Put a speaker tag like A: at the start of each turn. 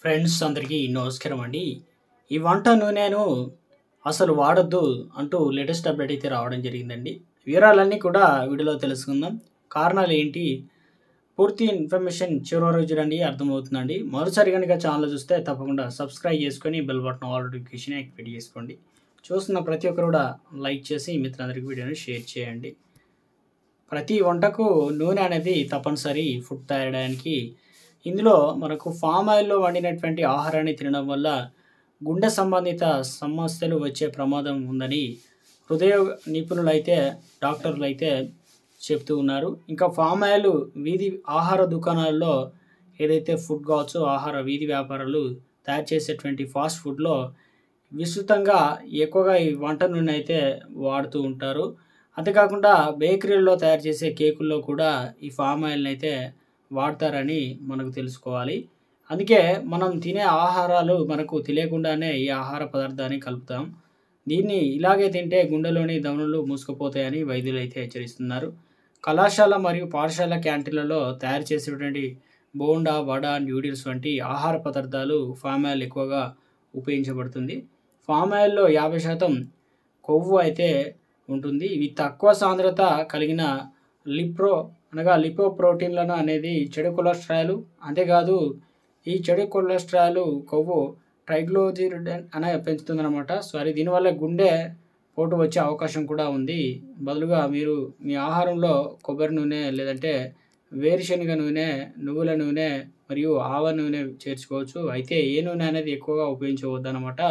A: Friends అందరికీ నమస్కారం అండి. ఈ వంట నూనెను అసలు వాడొద్దు అంటూ లేటెస్ట్ అప్డేట్ అయితే రావడం జరిగిందండి. వివరాలన్నీ కూడా వీడియోలో తెలుసుకుందాం. కారణాలు ఏంటి? పూర్తి ఇన్ఫర్మేషన్ చివరి వరకు చూడండి, అర్థమవుతుందండి. మరోసారి గనుక ఛానల్ చూస్తే తప్పకుండా సబ్స్క్రైబ్ చేసుకొని bell button all notification activate చేసుకోండి. చూస్తున్న ప్రతి ఒక్కరు కూడా లైక్ చేసి మిత్రులందరికీ వీడియోని షేర్ చేయండి. ప్రతి వంటకు నూనె అనేది తప్పనిసరి ఫుడ్ తయారడానికి. ఇందులో మనకు ఫామ్ ఆయిల్‌లో వండినటువంటి ఆహారాన్ని తినడం వల్ల గుండె సంబంధిత సమస్యలు వచ్చే ప్రమాదం ఉందని హృదయ నిపుణులైతే, డాక్టర్లైతే చెప్తూ ఉన్నారు. ఇంకా ఫామ్ ఆయిల్ వీధి ఆహార దుకాణాల్లో ఏదైతే ఫుడ్ కావచ్చు, ఆహార వీధి వ్యాపారాలు తయారు చేసేటువంటి ఫాస్ట్ ఫుడ్‌లో విస్తృతంగా ఎక్కువగా ఈ వంట నూనె అయితే వాడుతూ ఉంటారు. అంతేకాకుండా బేకరీల్లో తయారు చేసే కేకుల్లో కూడా ఈ ఫామ్ ఆయిల్‌నైతే వాడతారని మనకు తెలుసుకోవాలి. అందుకే మనం తినే ఆహారాలు మనకు తెలియకుండానే ఈ ఆహార పదార్థాన్ని కలుపుతాం. దీన్ని ఇలాగే తింటే గుండెలోని ధమనులు మూసుకుపోతాయని వైద్యులైతే హెచ్చరిస్తున్నారు. కళాశాల మరియు పాఠశాల క్యాంటీన్‌లలో తయారు చేసేటువంటి బోండా, వడ, న్యూడిల్స్ వంటి ఆహార పదార్థాలు ఫామ్ ఆయిల్ ఎక్కువగా ఉపయోగించబడుతుంది. ఫామ్ ఆయిల్‌లో 50% కొవ్వు అయితే ఉంటుంది. ఇవి తక్కువ సాంద్రత కలిగిన లిప్రో అనగా లిపోప్రోటీన్లను అనేది చెడు కొలెస్ట్రాల్, అంతేకాదు ఈ చెడు కొలెస్ట్రాల్ కొవ్వు ట్రైగ్లిజరిడ్ పెంచుతుందనమాట. దీనివల్ల గుండె పోటు వచ్చే అవకాశం కూడా ఉంది. బదులుగా మీరు మీ ఆహారంలో కొబ్బరి నూనె, లేదంటే వేరుశనగ నూనె, నువ్వుల నూనె మరియు ఆవ నూనె చేర్చుకోవచ్చు. అయితే ఏ నూనె అనేది ఎక్కువగా ఉపయోగించవద్దనమాట.